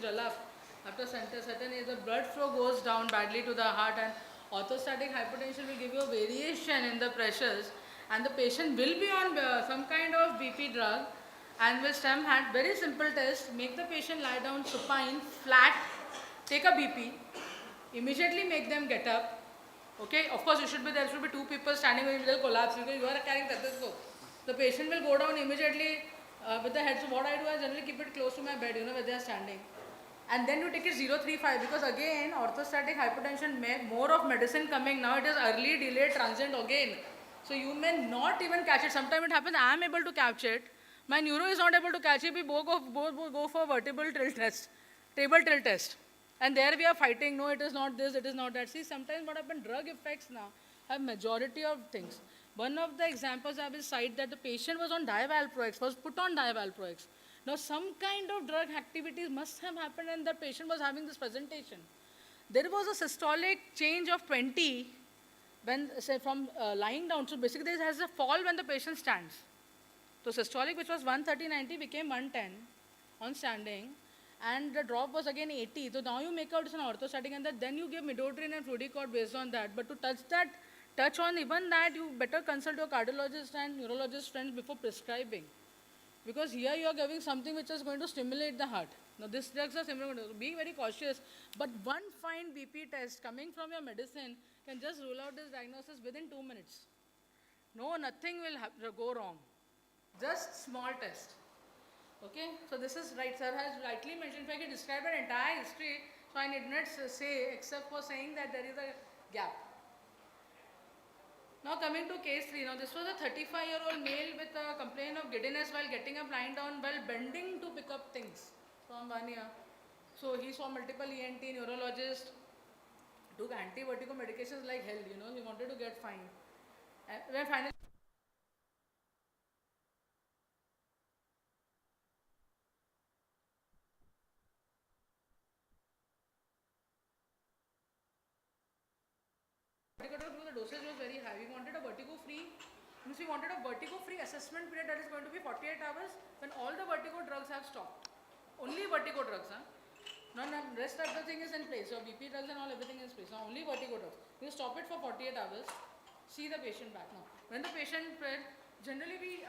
dull up after certain age. The blood flow goes down badly to the heart, and orthostatic hypotension will give you a variation in the pressures, and the patient will be on some kind of BP drug, and will stem had very simple test. Make the patient lie down supine, flat, take a BP, immediately make them get up. Okay, of course there should be two people standing with they'll collapse because you are carrying stethoscope. The patient will go down immediately with the head. So what I do, I generally keep it close to my bed, where they are standing. And then you take it 035 because again orthostatic hypotension, more of medicine coming now. It is early, delayed, transient again. So you may not even catch it. Sometimes it happens I am able to catch it. My neuro is not able to catch it. We both go for vertebral tilt test, table tilt test. And there we are fighting, no, it is not this, it is not that. See, sometimes what happens, drug effects now have majority of things. One of the examples I will cite that the patient was on divalproex, was put on divalproex. Now, some kind of drug activities must have happened and the patient was having this presentation. There was a systolic change of 20 when, say, from lying down. So basically, there has a fall when the patient stands. So systolic, which was 130/90, became 110 on standing. And the drop was again 80. So now you make out it's an orthostatic, and then you give midodrine and fluticort based on that. But to touch on even that, you better consult your cardiologist and neurologist friends before prescribing. Because here you are giving something which is going to stimulate the heart. Now these drugs are similar, so be very cautious. But one fine BP test coming from your medicine can just rule out this diagnosis within 2 minutes. No, nothing will go wrong. Just small test. Okay, so this is right, sir has rightly mentioned. In fact, he described an entire history, so I need not say except for saying that there is a gap. Now coming to case 3, now this was a 35-year-old male with a complaint of giddiness while getting up, lying down, while bending to pick up things from 1 year. So he saw multiple ENT, neurologist, took anti-vertigo medications like hell, he wanted to get fine. And when finally the dosage was very high. We wanted a vertigo-free assessment period that is going to be 48 hours when all the vertigo drugs have stopped. Only vertigo drugs, huh? None rest of the thing is in place. Your BP drugs and all, everything is in place. Now only vertigo drugs. We stop it for 48 hours. See the patient back now. When the patient generally we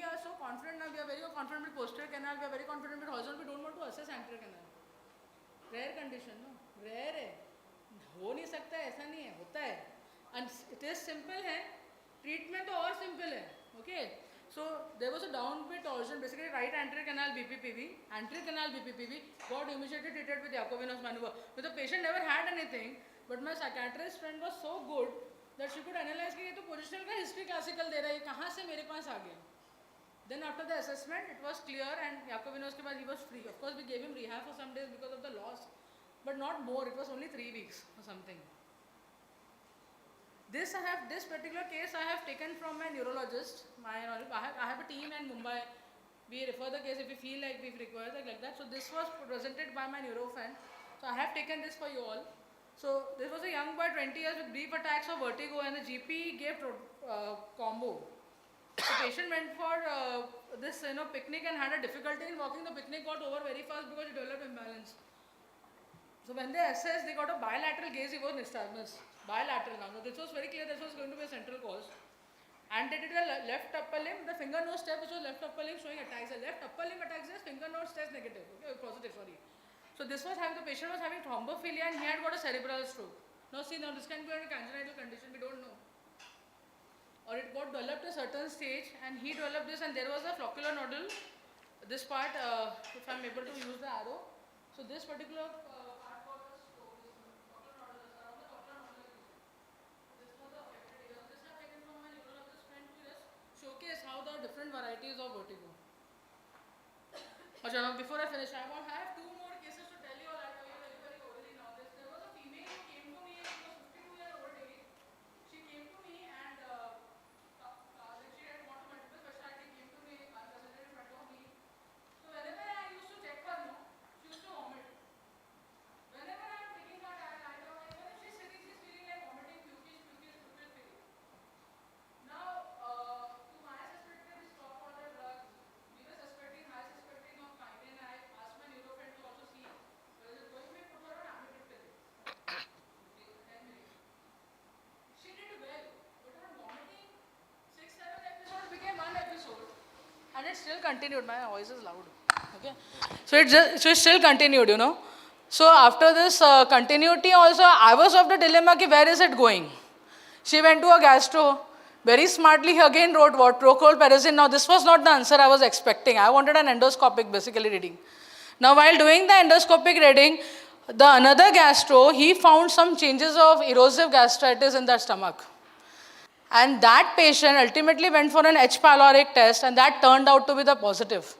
are so confident now. We are very confident with posterior canal. We are very confident with horizontal. We don't want to assess anterior canal. Rare condition, no? Rare है. हो नहीं सकता है, ऐसा नहीं है, होता है. And it is simple है, treatment तो और simple है, okay? So there was a downward torsion, basically right anterior canal BPPV, got immediately treated with Yakovinos maneuver. But the patient never had anything, but my psychiatrist friend was so good that she could analyze कि ये तो positional का history classical दे रहा है, कहाँ से मेरे पास आ गया? Then after the assessment, it was clear, and Yakovinos के बाद he was free. Of course, we gave him rehab for some days because of the loss, but not more. It was only 3 weeks or something. This particular case I have taken from my neurologist. I have a team in Mumbai. We refer the case if we feel like we require like that. So this was presented by my neuro friend. So I have taken this for you all. So this was a young boy, 20 years, with brief attacks of vertigo, and the GP gave combo. The patient went for this picnic and had a difficulty in walking. The picnic got over very fast because he developed imbalance. So when they assessed, they got a bilateral gaze evo nystagmus. Bilateral now. This was very clear this was going to be a central cause. And they did the left upper limb, the finger nose test, which was left upper limb showing attacks. The left upper limb attacks, finger nose test negative. Okay, positive, sorry. So this was having, the patient was having thrombophilia and he had got a cerebral stroke. Now see, now this can be a congenital condition, we don't know. Or it got developed a certain stage and he developed this, and there was a floccular nodule. This part, if I am able to use the arrow. So this particular showcase how the different varieties of vertigo. Now before I finish, I have 2 more cases to tell you all. I'll tell you very, very orally now. There was a female who came to me, she was 52-year-old age. She came to me and she had gone to multiple specialty, came to me, presented in front of me. So whenever I used to check her, she used to vomit. Whenever I am taking her diet, even if she's sitting, she's feeling like vomiting, pukish feeling. Now, to my suspected, we stopped all the drugs. We were suspecting, high suspecting of migraine. I asked my neuro friend to also it still continued. My voice is loud. Okay. So it still continued, you know. So after this continuity also, I was of the dilemma ki where is it going? She went to a gastro. Very smartly, he again wrote what? Prochlorperazine. Now this was not the answer I was expecting. I wanted an endoscopic basically reading. Now while doing the endoscopic reading, the another gastro, he found some changes of erosive gastritis in the stomach. And that patient ultimately went for an H. pyloric test, and that turned out to be the positive.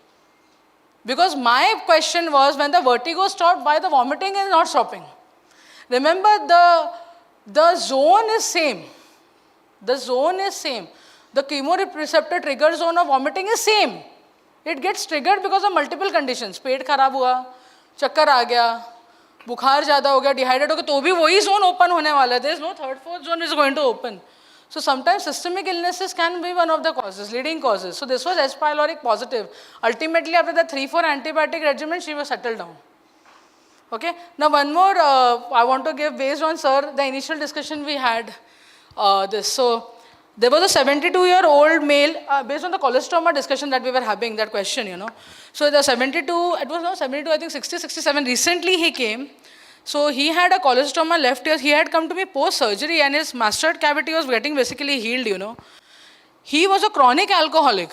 Because my question was, when the vertigo stopped, why the vomiting is not stopping? Remember, the zone is same. The zone is same. The chemoreceptor trigger zone of vomiting is same. It gets triggered because of multiple conditions. पेट खराब हुआ, चक्कर आ गया, बुखार ज़्यादा हो गया, dehydrate हो गया, तो भी वही zone open होने वाला है. There is no third, fourth zone is going to open. So sometimes systemic illnesses can be one of the causes, leading causes. So this was H. pylori positive. Ultimately, after the 3-4 antibiotic regimen, she was settled down. Okay. Now one more I want to give based on sir, the initial discussion we had this. So there was a 72-year-old male based on the cholestoma discussion that we were having, that question, you know. So the 72, it was not 72, I think 60, 67. Recently he came. So he had a cholestoma left ear. He had come to me post-surgery and his mustard cavity was getting basically healed, you know. He was a chronic alcoholic.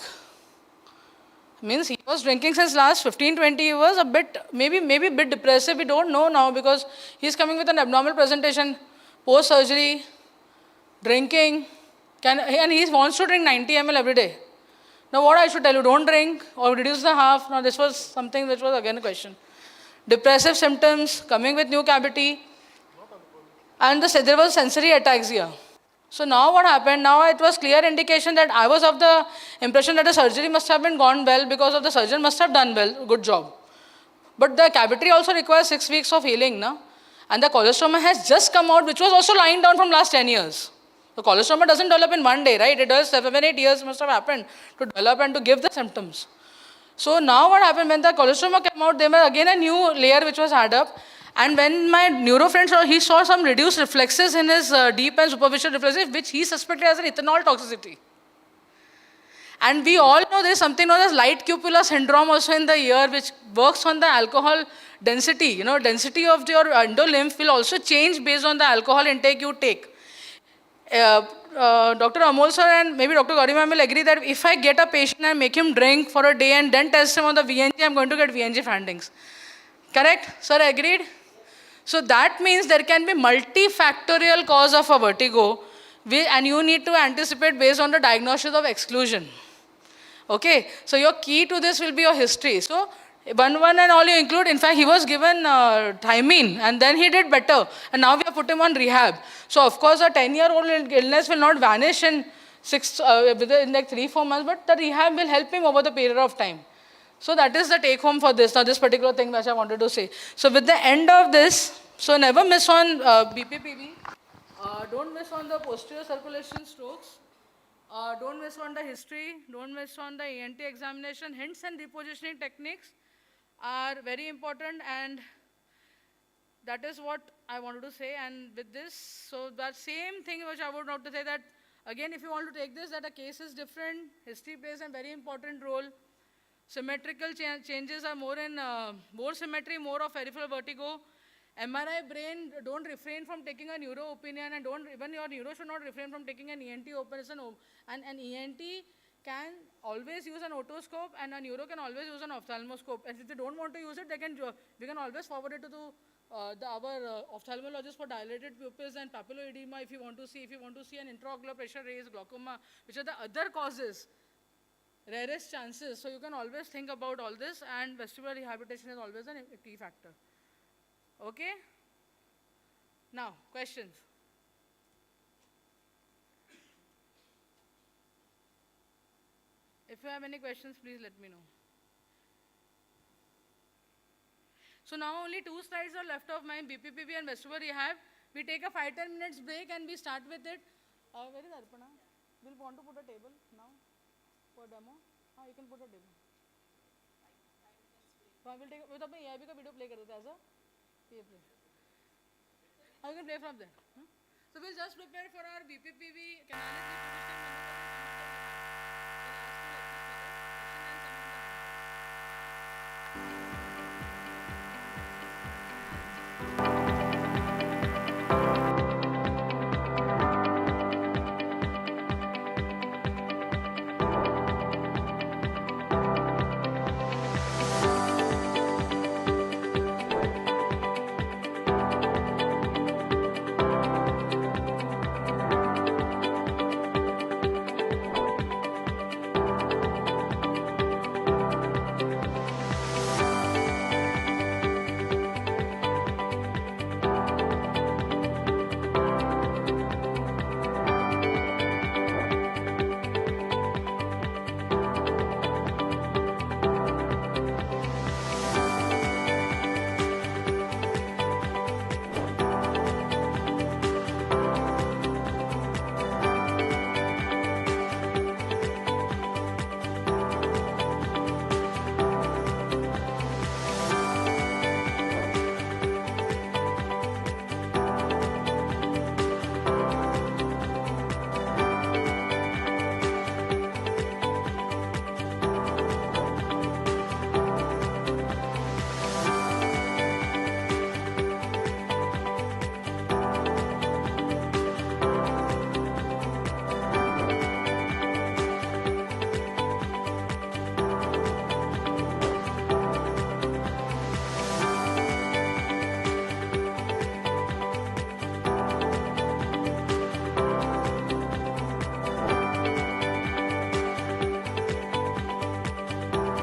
Means he was drinking since last 15, 20 years, a bit, maybe a bit depressive. We don't know now because he's coming with an abnormal presentation, post-surgery, drinking, and he wants to drink 90 ml every day. Now what I should tell you, don't drink or reduce the half. Now this was something which was again a question. Depressive symptoms, coming with new cavity, and there was sensory ataxia. So now what happened, now it was clear indication that I was of the impression that the surgery must have been gone well because of the surgeon must have done well, good job. But the cavity also requires 6 weeks of healing, na? And the cholestoma has just come out, which was also lying down from last 10 years. The cholestoma doesn't develop in one day, right? It does 7, 8 years must have happened to develop and to give the symptoms. So now what happened, when the cholestoma came out, there was again a new layer which was added up. And when my neuro friend saw, he saw some reduced reflexes in his deep and superficial reflexes, which he suspected as an ethanol toxicity. And we all know there is something known as light cupula syndrome also in the ear, which works on the alcohol density. You know, density of your endolymph will also change based on the alcohol intake you take. Dr. Amol sir and maybe Dr. Gauri ma'am will agree that if I get a patient and make him drink for a day and then test him on the VNG, I'm going to get VNG findings. Correct? Sir, agreed? So that means there can be multifactorial cause of a vertigo, and you need to anticipate based on the diagnosis of exclusion. Okay? So your key to this will be your history. So one and all you include, in fact, he was given thiamine and then he did better. And now we have put him on rehab. So of course, a 10-year-old illness will not vanish in within like 3-4 months, but the rehab will help him over the period of time. So that is the take home for this, now this particular thing which I wanted to say. So with the end of this, so never miss on BPPV. Don't miss on the posterior circulation strokes. Don't miss on the history. Don't miss on the ENT examination. Hints and repositioning techniques are very important, and that is what I wanted to say. And with this, so that same thing which I would want to say that, again, if you want to take this, that a case is different, history plays a very important role. Symmetrical changes are more in, more symmetry, more of peripheral vertigo. MRI brain, don't refrain from taking a neuro opinion, and even your neuro should not refrain from taking an ENT operation. And an ENT can always use an otoscope, and a neuro can always use an ophthalmoscope. And if they don't want to use it, we can always forward it to our ophthalmologist for dilated pupils and papilloedema if you want to see an intraocular pressure raise, glaucoma, which are the other causes, rarest chances. So you can always think about all this, and vestibular rehabilitation is always a key factor. Okay? Now, questions? If you have any questions, please let me know. So now only 2 slides are left of mine, BPPV and vestibular rehab. We take a 5-10 minutes break and we start with it. Where is Arpana? We'll want to put a table now for demo. You can put a table. We'll take a video play as a PA play. You can play from there. So we'll just prepare for our BPPV canality positioning.